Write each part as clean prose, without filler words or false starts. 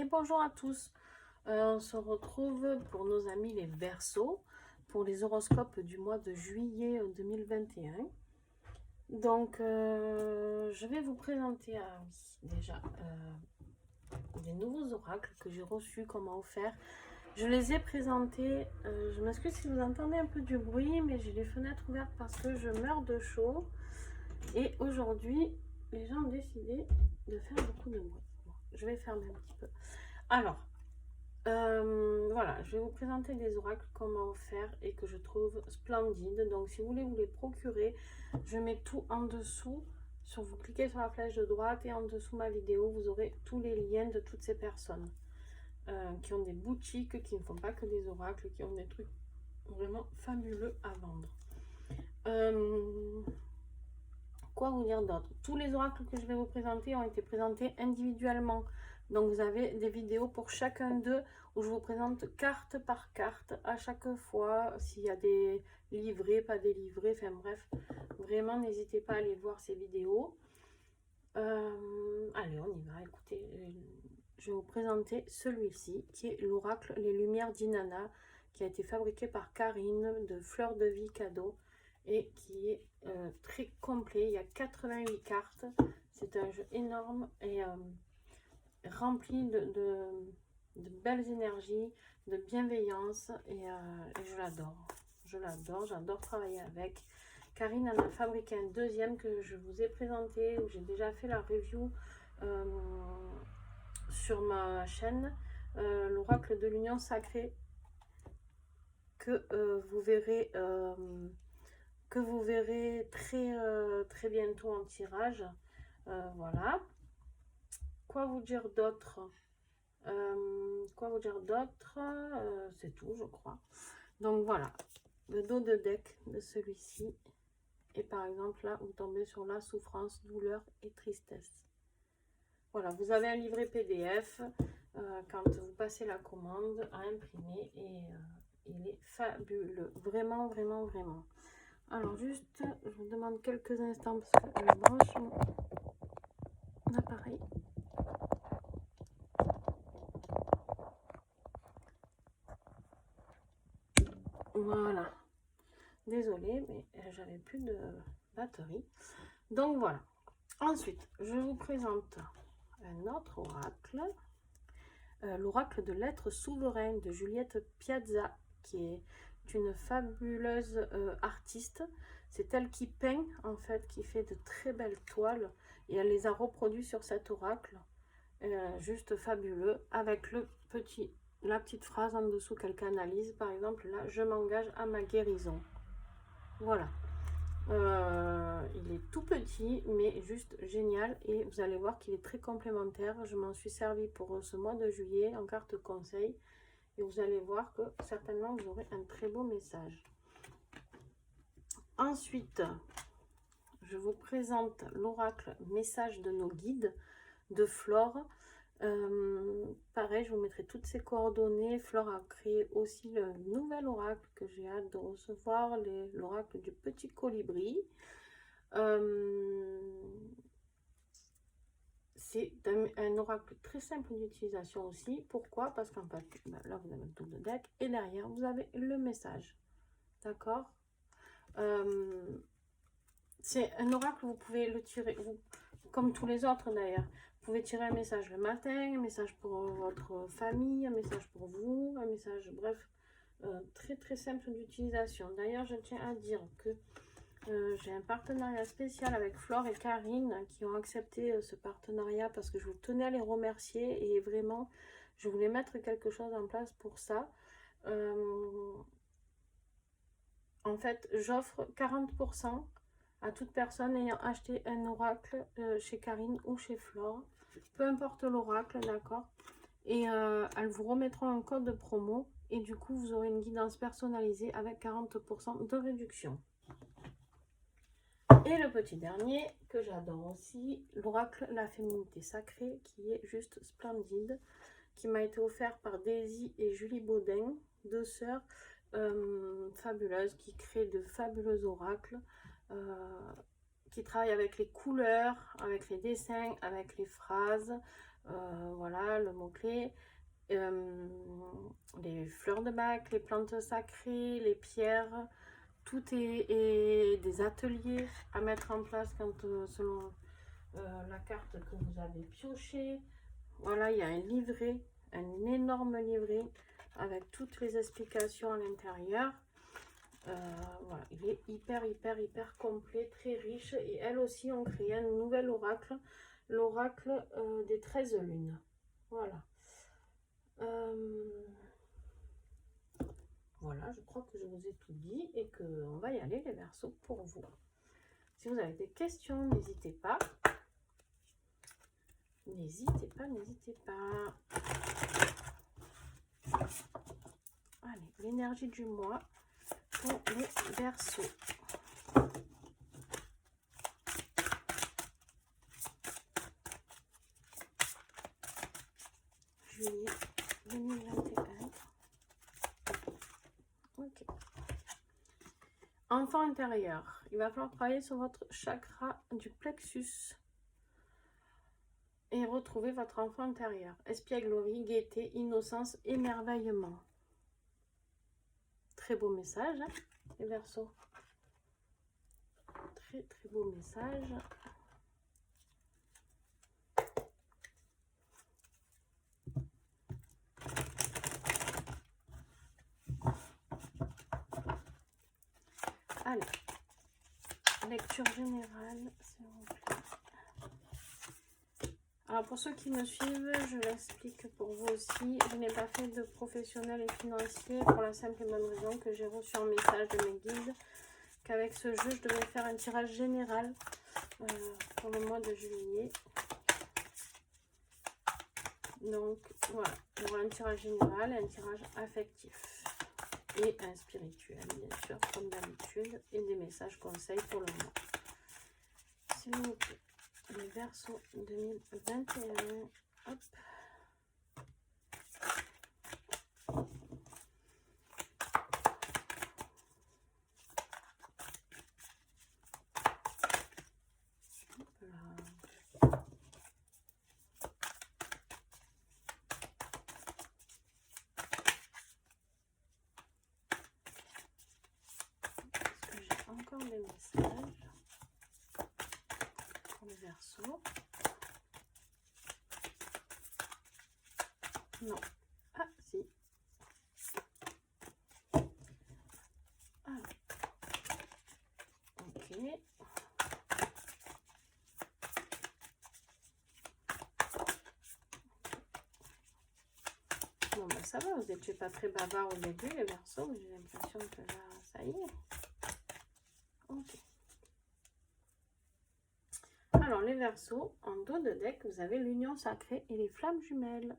Et bonjour à tous. On se retrouve pour nos amis les Verseaux, pour les horoscopes du mois de juillet 2021. Donc, je vais vous présenter déjà des nouveaux oracles que j'ai reçus, qu'on m'a offert. Je les ai présentés, je m'excuse si vous entendez un peu du bruit, mais j'ai les fenêtres ouvertes parce que je meurs de chaud. Et aujourd'hui, les gens ont décidé de faire beaucoup de bruit. Bon, je vais fermer un petit peu. Alors, voilà, je vais vous présenter des oracles qu'on m'a offert et que je trouve splendides. Donc, si vous voulez vous les procurer, je mets tout en dessous. Vous cliquez sur la flèche de droite et en dessous ma vidéo, vous aurez tous les liens de toutes ces personnes qui ont des boutiques, qui ne font pas que des oracles, qui ont des trucs vraiment fabuleux à vendre. Quoi vous dire d'autre? Tous les oracles que je vais vous présenter ont été présentés individuellement. Donc vous avez des vidéos pour chacun d'eux où je vous présente carte par carte à chaque fois, s'il y a des livrets, pas des livrets, enfin bref, vraiment n'hésitez pas à aller voir ces vidéos. Allez, on y va, écoutez, je vais vous présenter celui-ci qui est l'oracle Les Lumières d'Inanna, qui a été fabriqué par Karine de Fleur de Vie Cadeau et qui est très complet. Il y a 88 cartes, c'est un jeu énorme et rempli de belles énergies, de bienveillance et je l'adore. J'adore travailler avec. Karine en a fabriqué un deuxième que je vous ai présenté, où j'ai déjà fait la review sur ma chaîne, l'oracle de l'union sacrée, que vous verrez très bientôt en tirage. Voilà. Quoi vous dire d'autre? C'est tout, je crois. Donc voilà, le dos de deck de celui-ci. Et par exemple, là, vous tombez sur la souffrance, douleur et tristesse. Voilà, vous avez un livret PDF quand vous passez la commande à imprimer et il est fabuleux. Vraiment, vraiment, vraiment. Alors juste, je vous demande quelques instants parce que je branche mon appareil. Voilà. Désolée, mais j'avais plus de batterie. Donc voilà. Ensuite, je vous présente un autre oracle. L'oracle de l'être souverain de Juliette Piazza, qui est une fabuleuse artiste. C'est elle qui peint, en fait, qui fait de très belles toiles. Et elle les a reproduits sur cet oracle. Juste fabuleux. Avec la petite phrase en dessous qu'elle canalise. Par exemple, là, je m'engage à ma guérison. Voilà. Il est tout petit, mais juste génial. Et vous allez voir qu'il est très complémentaire. Je m'en suis servi pour ce mois de juillet en carte conseil. Et vous allez voir que certainement vous aurez un très beau message. Ensuite, je vous présente l'oracle message de nos guides de Flore. Pareil, je vous mettrai toutes ces coordonnées. Flore a créé aussi le nouvel oracle que j'ai hâte de recevoir, l'oracle du petit colibri. C'est un oracle très simple d'utilisation aussi. Pourquoi? Parce qu'en fait, là vous avez le tour de deck et derrière vous avez le message. D'accord? C'est un oracle, vous pouvez le tirer, comme tous les autres d'ailleurs. Vous pouvez tirer un message le matin, un message pour votre famille, un message pour vous, un message, bref, très très simple d'utilisation. D'ailleurs, je tiens à dire que j'ai un partenariat spécial avec Flore et Karine qui ont accepté ce partenariat parce que je vous tenais à les remercier et vraiment, je voulais mettre quelque chose en place pour ça. En fait, j'offre 40% à toute personne ayant acheté un oracle chez Karine ou chez Flore, peu importe l'oracle, d'accord, et elles vous remettront un code de promo et du coup vous aurez une guidance personnalisée avec 40% de réduction. Et le petit dernier que j'adore aussi, l'oracle La Féminité Sacrée, qui est juste splendide, qui m'a été offert par Daisy et Julie Baudin, deux sœurs fabuleuses qui créent de fabuleux oracles. qui travaille avec les couleurs, avec les dessins, avec les phrases, voilà, le mot-clé, les fleurs de bac, les plantes sacrées, les pierres, tout est des ateliers à mettre en place quand, selon la carte que vous avez piochée. Voilà, il y a un livret, un énorme livret avec toutes les explications à l'intérieur. Voilà, il est hyper complet, très riche. Et elles aussi ont créé un nouvel oracle, l'oracle des 13 lunes. Voilà. Voilà, je crois que je vous ai tout dit et qu'on va y aller les Verseaux pour vous. Si vous avez des questions, n'hésitez pas. N'hésitez pas, n'hésitez pas. Allez, l'énergie du mois pour les Verseaux. Juillet 2021. Ok. Enfant intérieur. Il va falloir travailler sur votre chakra du plexus et retrouver votre enfant intérieur. Espièglerie, gaieté, innocence, émerveillement. Très beau message, hein, les Verseaux. Très beau message. Allez, lecture générale, s'il vous plaît. Alors pour ceux qui me suivent, je l'explique pour vous aussi. Je n'ai pas fait de professionnel et financier pour la simple et bonne raison que j'ai reçu un message de mes guides qu'avec ce jeu, je devais faire un tirage général pour le mois de juillet. Donc voilà, il y aura un tirage général et un tirage affectif. Et un spirituel, bien sûr, comme d'habitude. Et des messages conseils pour le mois. S'il vous plaît. Les Verseaux 2021. Hop. Encore des messages pour les Verseaux. Non. Ah, si. Ah. Ok. Bon, ben ça va, vous n'étiez pas très bavard au début, les Verseaux. J'ai l'impression que là, ça y est. Ok. Alors, les Verseaux, en dos de deck, vous avez l'union sacrée et les flammes jumelles.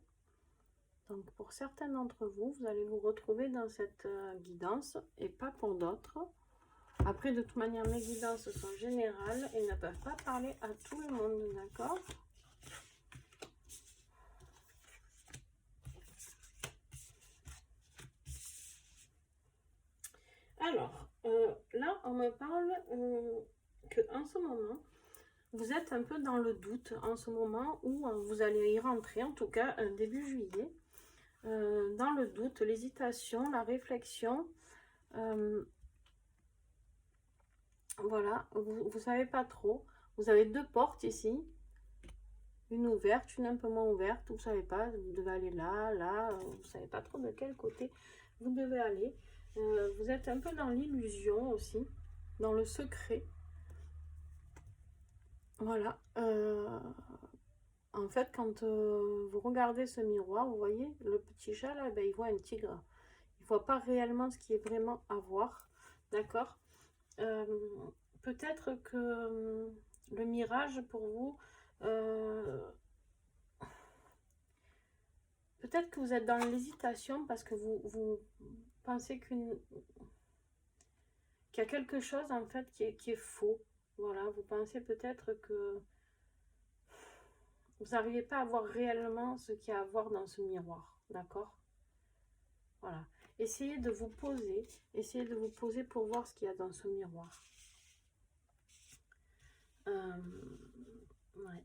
Donc, pour certains d'entre vous, vous allez vous retrouver dans cette guidance et pas pour d'autres. Après, de toute manière, mes guidances sont générales et ne peuvent pas parler à tout le monde, d'accord? Alors, là, on me parle que en ce moment, vous êtes un peu dans le doute en ce moment où vous allez y rentrer, en tout cas début juillet, dans le doute, l'hésitation, la réflexion. Voilà, vous ne savez pas trop. Vous avez deux portes ici, une ouverte, une un peu moins ouverte. Vous ne savez pas, vous devez aller là, là. Vous ne savez pas trop de quel côté vous devez aller. Vous êtes un peu dans l'illusion aussi, dans le secret. Voilà. En fait, quand vous regardez ce miroir, vous voyez le petit chat là, ben, il voit un tigre. Il ne voit pas réellement ce qui est vraiment à voir. D'accord? Peut-être que le mirage pour vous, peut-être que vous êtes dans l'hésitation parce que vous pensez qu'il y a quelque chose en fait qui est faux. Voilà, vous pensez peut-être que vous n'arrivez pas à voir réellement ce qu'il y a à voir dans ce miroir. D'accord? Voilà. Essayez de vous poser pour voir ce qu'il y a dans ce miroir. Ouais.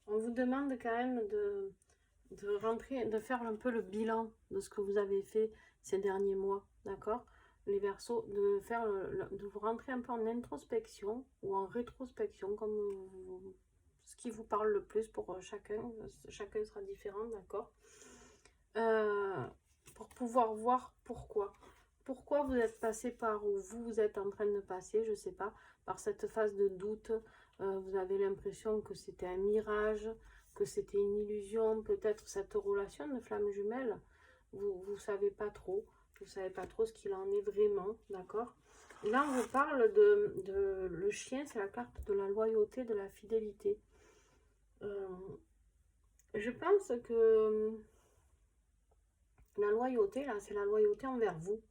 On vous demande quand même de rentrer, de faire un peu le bilan de ce que vous avez fait ces derniers mois, d'accord? Les Verseaux, de faire de vous rentrer un peu en introspection ou en rétrospection, comme ce qui vous parle le plus pour chacun. Chacun sera différent, d'accord? Pour pouvoir voir pourquoi. Pourquoi vous êtes passé par où vous êtes en train de passer, je sais pas, par cette phase de doute. Vous avez l'impression que c'était un mirage, que c'était une illusion, peut-être cette relation de flamme jumelle. Vous savez pas trop. Vous savez pas trop ce qu'il en est vraiment, d'accord? Là, on vous parle de le chien, c'est la carte de la loyauté, de la fidélité. Je pense que la loyauté, là, c'est la loyauté envers vous.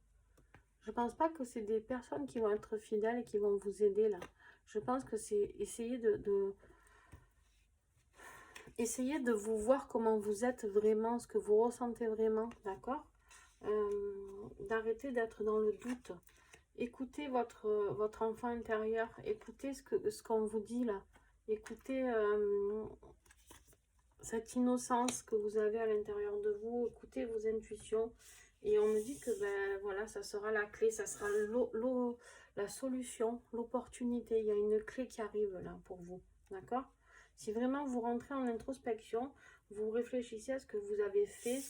Je pense pas que c'est des personnes qui vont être fidèles et qui vont vous aider, là. Je pense que c'est essayer essayer de vous voir comment vous êtes vraiment, ce que vous ressentez vraiment, d'accord? D'arrêter d'être dans le doute. Écoutez votre enfant intérieur, écoutez ce qu'on vous dit, là. Écoutez cette innocence que vous avez à l'intérieur de vous, écoutez vos intuitions. Et on me dit que ben voilà, ça sera la clé, ça sera la solution, l'opportunité. Il y a une clé qui arrive là pour vous, d'accord? Si vraiment vous rentrez en introspection, vous réfléchissez à ce que vous avez fait,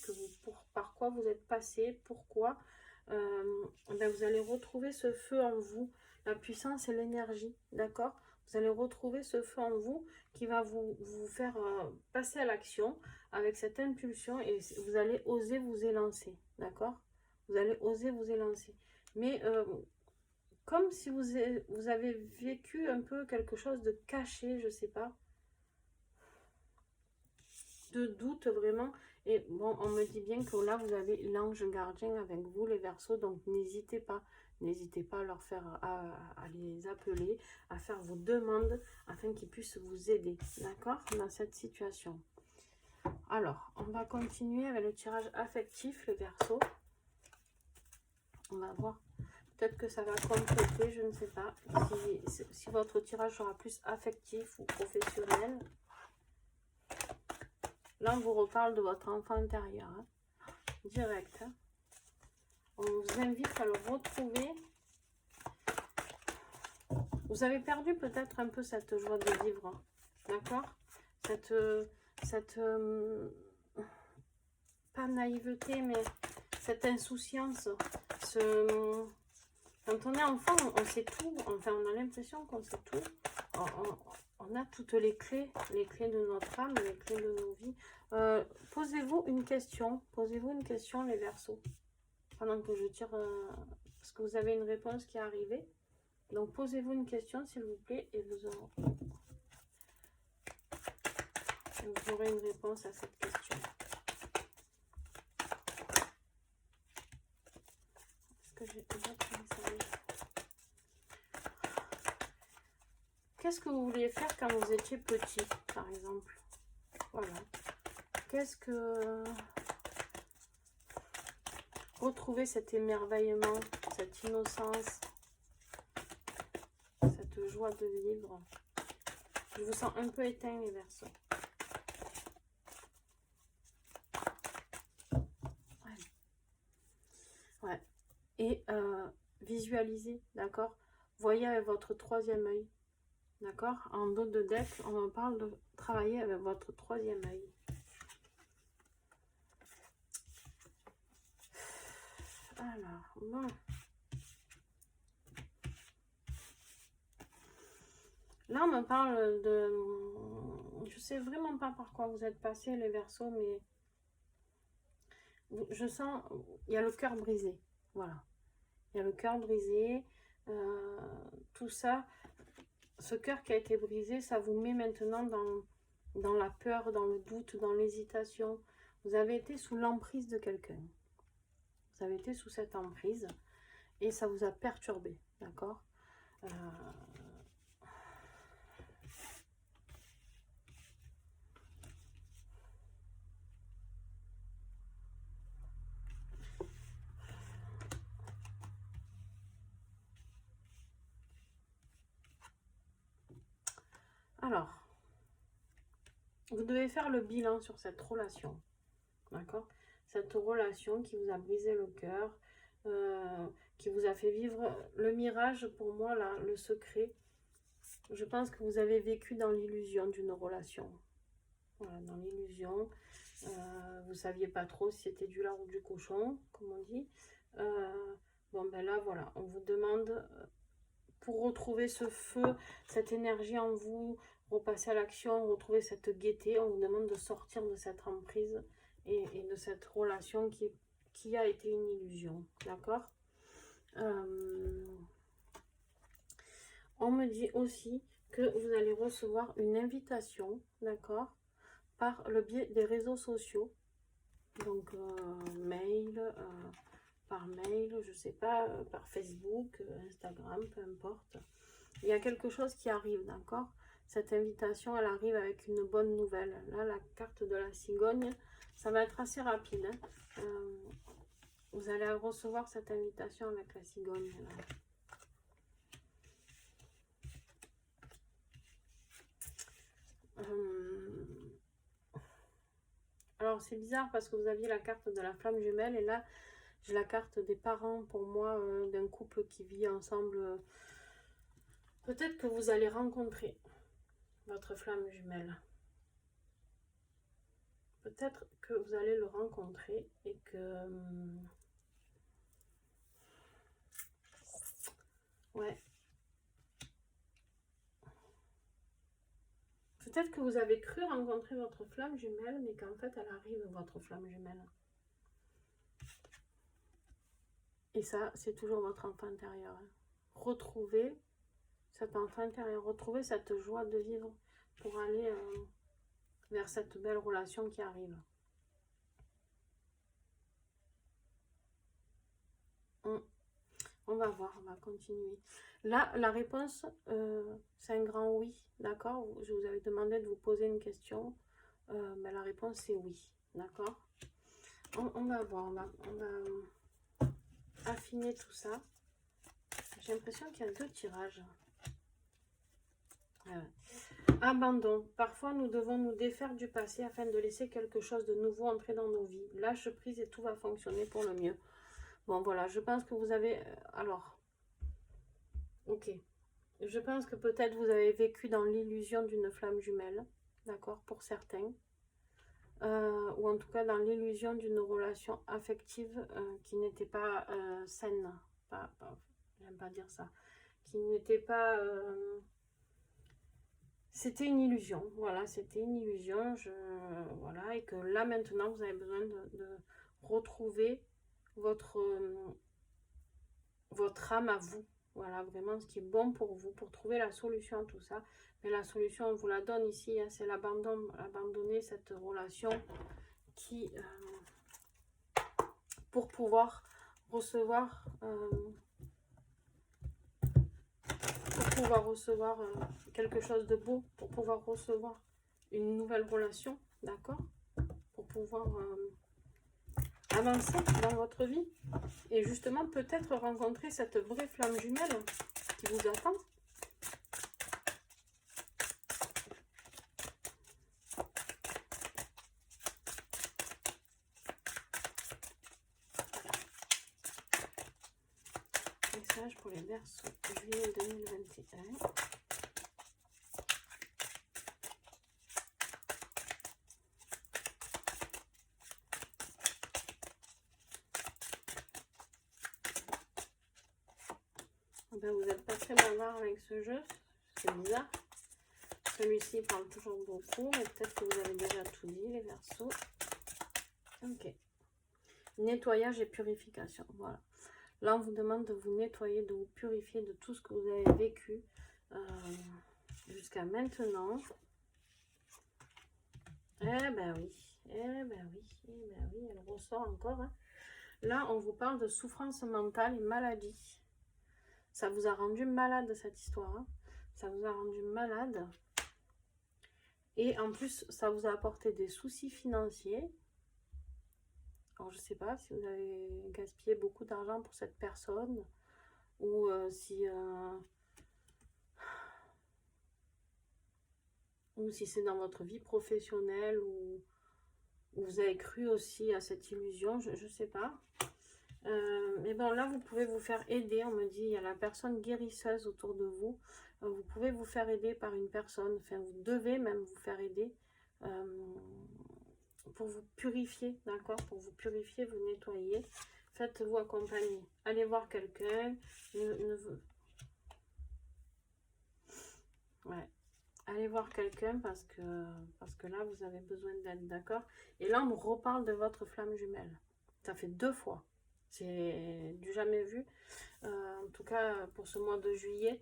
par quoi vous êtes passé, pourquoi, ben vous allez retrouver ce feu en vous, la puissance et l'énergie, d'accord? Vous allez retrouver ce feu en vous qui va vous faire passer à l'action avec cette impulsion et vous allez oser vous élancer, d'accord? Vous allez oser vous élancer. Mais comme si vous avez vécu un peu quelque chose de caché, je sais pas, de doute vraiment. Et bon, on me dit bien que là, vous avez l'ange gardien avec vous, les Verseaux, donc n'hésitez pas. N'hésitez pas à leur faire, à les appeler, à faire vos demandes afin qu'ils puissent vous aider, d'accord, dans cette situation. Alors, on va continuer avec le tirage affectif, les Verseaux. On va voir. Peut-être que ça va compléter, je ne sais pas. Si votre tirage sera plus affectif ou professionnel. Là, on vous reparle de votre enfant intérieur. Hein. Direct. Hein. On vous invite à le retrouver. Vous avez perdu peut-être un peu cette joie de vivre. D'accord? Cette pas naïveté, mais cette insouciance. Quand on est enfant, on sait tout. Enfin, on a l'impression qu'on sait tout. On a toutes les clés de notre âme, les clés de nos vies. Posez-vous une question. Posez-vous une question, les Verseaux. Pendant que je tire, parce que vous avez une réponse qui est arrivée. Donc, posez-vous une question, s'il vous plaît, et vous aurez une réponse à cette question. Est-ce que j'ai déjà commencé? Qu'est-ce que vous vouliez faire quand vous étiez petit, par exemple? Voilà. Qu'est-ce que... Retrouver cet émerveillement, cette innocence, cette joie de vivre. Je vous sens un peu éteint, les Verseaux. Ouais. Et visualisez, d'accord? Voyez avec votre troisième œil. D'accord? En dos de deck, on en parle de travailler avec votre troisième œil. Alors, bon. Là, on me parle de... Je sais vraiment pas par quoi vous êtes passé, les Verseaux, mais... Je sens... Il y a le cœur brisé. Voilà. Il y a le cœur brisé. Tout ça... Ce cœur qui a été brisé, ça vous met maintenant dans la peur, dans le doute, dans l'hésitation. Vous avez été sous l'emprise de quelqu'un. Vous avez été sous cette emprise et ça vous a perturbé, d'accord? Alors, vous devez faire le bilan sur cette relation. D'accord? Cette relation qui vous a brisé le cœur, qui vous a fait vivre le mirage, pour moi, là, le secret. Je pense que vous avez vécu dans l'illusion d'une relation. Voilà, dans l'illusion. Vous saviez pas trop si c'était du lard ou du cochon, comme on dit. Bon, ben là, voilà, on vous demande, pour retrouver ce feu, cette énergie en vous, repasser à l'action, retrouver cette gaieté, on vous demande de sortir de cette emprise et de cette relation qui a été une illusion. D'accord? On me dit aussi que vous allez recevoir une invitation, d'accord, par le biais des réseaux sociaux. Donc, mail, par mail, je sais pas, par Facebook, Instagram, peu importe. Il y a quelque chose qui arrive, d'accord? Cette invitation, elle arrive avec une bonne nouvelle. Là, la carte de la cigogne, ça va être assez rapide, hein. Vous allez recevoir cette invitation avec la cigogne, là. Alors, c'est bizarre parce que vous aviez la carte de la flamme jumelle et là, j'ai la carte des parents, pour moi, d'un couple qui vit ensemble. Peut-être que vous allez rencontrer votre flamme jumelle. Peut-être que vous allez le rencontrer et que... ouais. Peut-être que vous avez cru rencontrer votre flamme jumelle, mais qu'en fait, elle arrive, votre flamme jumelle. Et ça, c'est toujours votre enfant intérieur, hein. Retrouvez cet enfant intérieur, retrouvez cette joie de vivre pour aller vers cette belle relation qui arrive. On va voir, on va continuer. Là, la réponse, c'est un grand oui, d'accord? Je vous avais demandé de vous poser une question. Mais la réponse, c'est oui, d'accord? On va voir, on va affiner tout ça. J'ai l'impression qu'il y a 2 tirages. Abandon. Parfois, nous devons nous défaire du passé afin de laisser quelque chose de nouveau entrer dans nos vies. Lâche prise et tout va fonctionner pour le mieux. Bon, voilà, je pense que vous avez... alors, ok. Je pense que peut-être vous avez vécu dans l'illusion d'une flamme jumelle, d'accord, pour certains. Ou en tout cas dans l'illusion d'une relation affective qui n'était pas saine. J'aime pas dire ça. Qui n'était pas... c'était une illusion, voilà, c'était une illusion, voilà, et que là maintenant vous avez besoin de retrouver votre âme à vous, voilà, vraiment ce qui est bon pour vous, pour trouver la solution à tout ça. Mais la solution, on vous la donne ici, hein, c'est l'abandon, abandonner cette relation qui, pour pouvoir recevoir, quelque chose de beau, pour pouvoir recevoir une nouvelle relation, d'accord, pour pouvoir avancer dans votre vie et justement peut-être rencontrer cette vraie flamme jumelle qui vous attend. Message pour les Verseaux, juillet 2021. Ben, vous n'êtes pas très bavard avec ce jeu, c'est bizarre. Celui-ci parle toujours beaucoup, mais peut-être que vous avez déjà tout dit, les Verseaux. Ok. Nettoyage et purification, voilà. Là, on vous demande de vous nettoyer, de vous purifier de tout ce que vous avez vécu jusqu'à maintenant. Eh ben oui, eh ben oui, eh ben oui, elle ressort encore, hein. Là, on vous parle de souffrance mentale et maladie. Ça vous a rendu malade, cette histoire, hein. Ça vous a rendu malade. Et en plus, ça vous a apporté des soucis financiers. Alors, je ne sais pas si vous avez gaspillé beaucoup d'argent pour cette personne. Ou si... ou si c'est dans votre vie professionnelle, ou vous avez cru aussi à cette illusion, je ne sais pas. Mais bon, là, vous pouvez vous faire aider. On me dit, il y a la personne guérisseuse autour de vous. Vous pouvez vous faire aider par une personne. Enfin, vous devez même vous faire aider pour vous purifier, d'accord? Pour vous purifier, vous nettoyer. Faites-vous accompagner. Allez voir quelqu'un. Ouais. Allez voir quelqu'un parce que là, vous avez besoin d'aide, d'accord? Et là, on me reparle de votre flamme jumelle. Ça fait 2 fois. C'est du jamais vu. En tout cas, pour ce mois de juillet,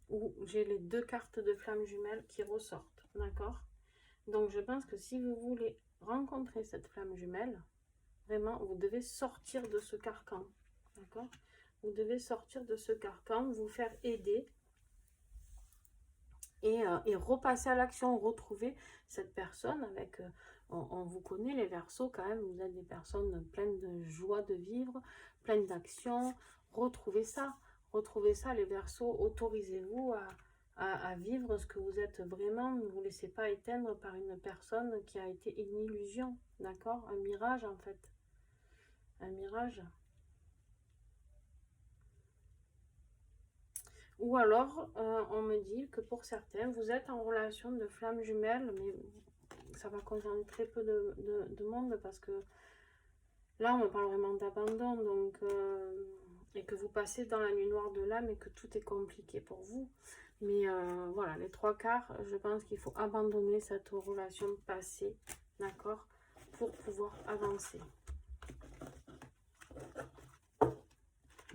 où j'ai les 2 cartes de flamme jumelle qui ressortent, d'accord? Donc, je pense que si vous voulez rencontrer cette flamme jumelle, vraiment, vous devez sortir de ce carcan, d'accord? Vous devez sortir de ce carcan, vous faire aider et repasser à l'action, retrouver cette personne avec... on vous connaît, les Verseaux, quand même, vous êtes des personnes pleines de joie de vivre, pleines d'action. Retrouvez ça, les Verseaux. Autorisez-vous à vivre ce que vous êtes vraiment. Ne vous laissez pas éteindre par une personne qui a été une illusion, d'accord? Un mirage, en fait. Un mirage. Ou alors, on me dit que pour certains, vous êtes en relation de flamme jumelle, mais ça va concerner très peu de monde parce que là, on me parle vraiment d'abandon, donc et que vous passez dans la nuit noire de l'âme et que tout est compliqué pour vous. Mais voilà, les 3 quarts, je pense qu'il faut abandonner cette relation passée, d'accord, pour pouvoir avancer.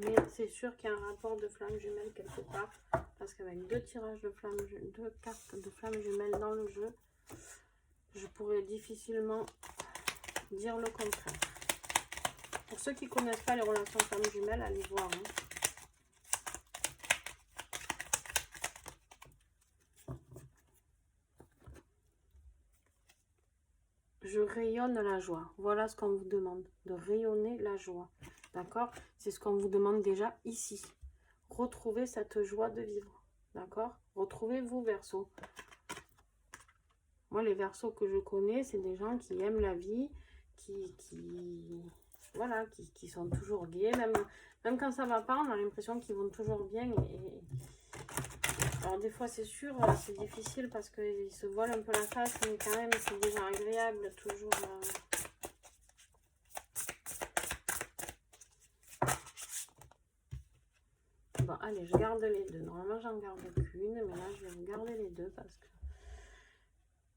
Mais c'est sûr qu'il y a un rapport de flamme jumelle quelque part, parce qu'avec 2 tirages de flamme, 2 cartes de flamme jumelle dans le jeu, je pourrais difficilement dire le contraire. Pour ceux qui ne connaissent pas les relations flamme jumelle, allez voir. Hein. Je rayonne la joie. Voilà ce qu'on vous demande, de rayonner la joie. D'accord? C'est ce qu'on vous demande déjà ici. Retrouvez cette joie de vivre. D'accord? Retrouvez-vous, Verseau. Moi, les Verseaux que je connais, c'est des gens qui aiment la vie, voilà, qui sont toujours gais. Même quand ça va pas, on a l'impression qu'ils vont toujours bien. Alors, des fois, c'est sûr, c'est difficile parce qu'ils se voilent un peu la face, mais quand même, c'est déjà agréable, toujours... Bon, allez, je garde les 2. Normalement, j'en garde qu'une, mais là, je vais vous garder les 2 parce que...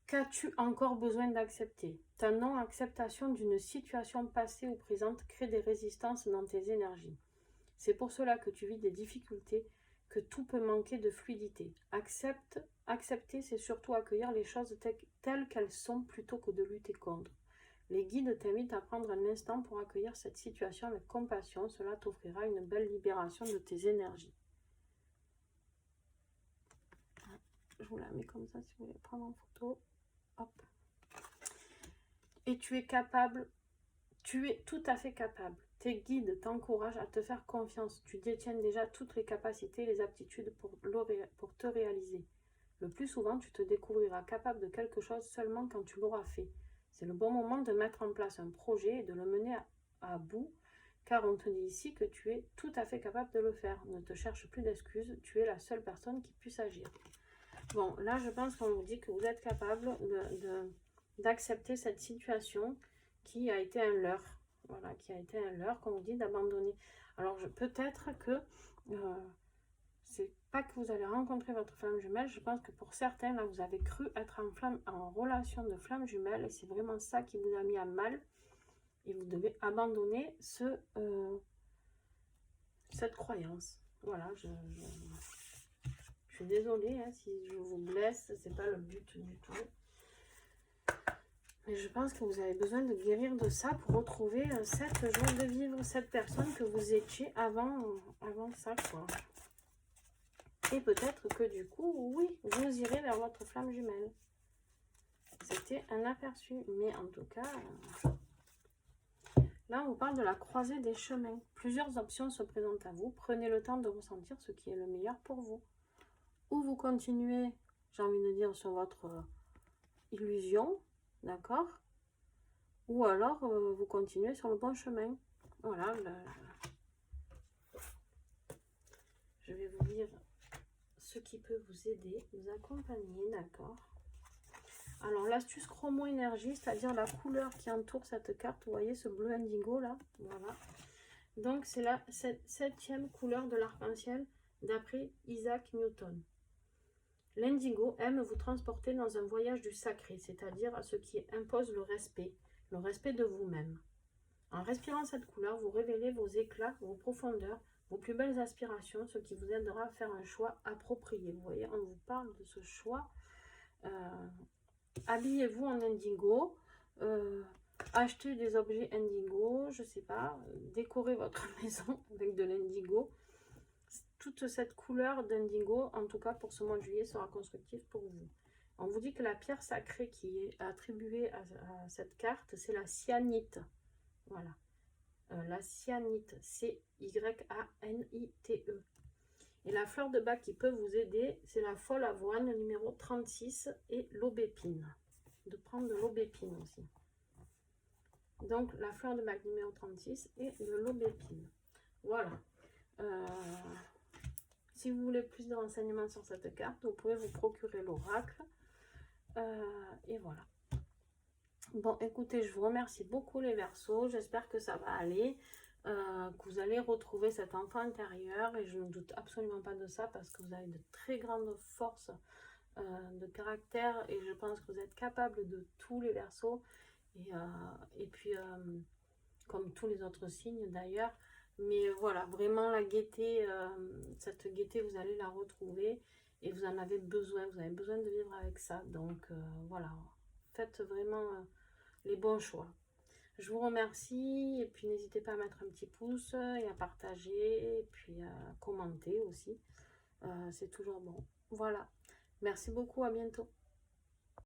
Qu'as-tu encore besoin d'accepter? Ta non-acceptation d'une situation passée ou présente crée des résistances dans tes énergies. C'est pour cela que tu vis des difficultés, que tout peut manquer de fluidité. Accepter, c'est surtout accueillir les choses telles qu'elles sont plutôt que de lutter contre. Les guides t'invitent à prendre un instant pour accueillir cette situation avec compassion. Cela t'offrira une belle libération de tes énergies. Je vous la mets comme ça si vous voulez prendre en photo. Hop. Et tu es capable, tu es tout à fait capable. Tes guides t'encouragent à te faire confiance. Tu détiens déjà toutes les capacités et les aptitudes pour te réaliser. Le plus souvent, tu te découvriras capable de quelque chose seulement quand tu l'auras fait. C'est le bon moment de mettre en place un projet et de le mener à bout, car on te dit ici que tu es tout à fait capable de le faire. Ne te cherche plus d'excuses, tu es la seule personne qui puisse agir. Bon, là, je pense qu'on vous dit que vous êtes capable d'accepter cette situation qui a été un leurre. Voilà, qui a été un leurre, qu'on vous dit d'abandonner. Alors, peut-être que c'est pas que vous allez rencontrer votre flamme jumelle. Je pense que pour certains, là, vous avez cru être en relation de flamme jumelle et c'est vraiment ça qui vous a mis à mal. Et vous devez abandonner cette croyance. Voilà, je suis désolée hein, si je vous blesse, c'est pas le but du tout. Mais je pense que vous avez besoin de guérir de ça pour retrouver cette joie de vivre, cette personne que vous étiez avant ça, quoi. Et peut-être que du coup, oui, vous irez vers votre flamme jumelle. C'était un aperçu, mais en tout cas, là, on vous parle de la croisée des chemins. Plusieurs options se présentent à vous. Prenez le temps de ressentir ce qui est le meilleur pour vous. Ou vous continuez j'ai envie de dire, sur votre illusion, d'accord? Ou alors, vous continuez sur le bon chemin. Voilà, je vais vous lire ce qui peut vous aider, vous accompagner, d'accord? Alors, l'astuce chromo énergie, c'est-à-dire la couleur qui entoure cette carte, vous voyez ce bleu indigo là, voilà. Donc, c'est la septième couleur de l'arc-en-ciel d'après Isaac Newton. L'indigo aime vous transporter dans un voyage du sacré, c'est-à-dire à ce qui impose le respect de vous-même. En respirant cette couleur, vous révélez vos éclats, vos profondeurs, vos plus belles aspirations, ce qui vous aidera à faire un choix approprié. Vous voyez, on vous parle de ce choix. Habillez-vous en indigo, achetez des objets indigo, je sais pas, décorez votre maison avec de l'indigo. Toute cette couleur d'indigo, en tout cas pour ce mois de juillet, sera constructive pour vous. On vous dit que la pierre sacrée qui est attribuée à cette carte, c'est la cyanite. Voilà. La cyanite, C-Y-A-N-I-T-E. Et la fleur de bac qui peut vous aider, c'est la folle avoine numéro 36 et l'aubépine. De prendre de l'aubépine aussi. Donc, la fleur de bac numéro 36 et de l'aubépine. Voilà. Si vous voulez plus de renseignements sur cette carte, vous pouvez vous procurer l'oracle. Et voilà. Bon, écoutez, je vous remercie beaucoup les Verseaux. J'espère que ça va aller, que vous allez retrouver cet enfant intérieur. Et je ne doute absolument pas de ça parce que vous avez de très grandes forces de caractère. Et je pense que vous êtes capable de tous les Verseaux. Et puis, comme tous les autres signes d'ailleurs. Mais voilà, vraiment la gaieté, cette gaieté, vous allez la retrouver et vous en avez besoin. Vous avez besoin de vivre avec ça. Donc voilà, faites vraiment les bons choix. Je vous remercie et puis n'hésitez pas à mettre un petit pouce et à partager et puis à commenter aussi. C'est toujours bon. Voilà, merci beaucoup, à bientôt.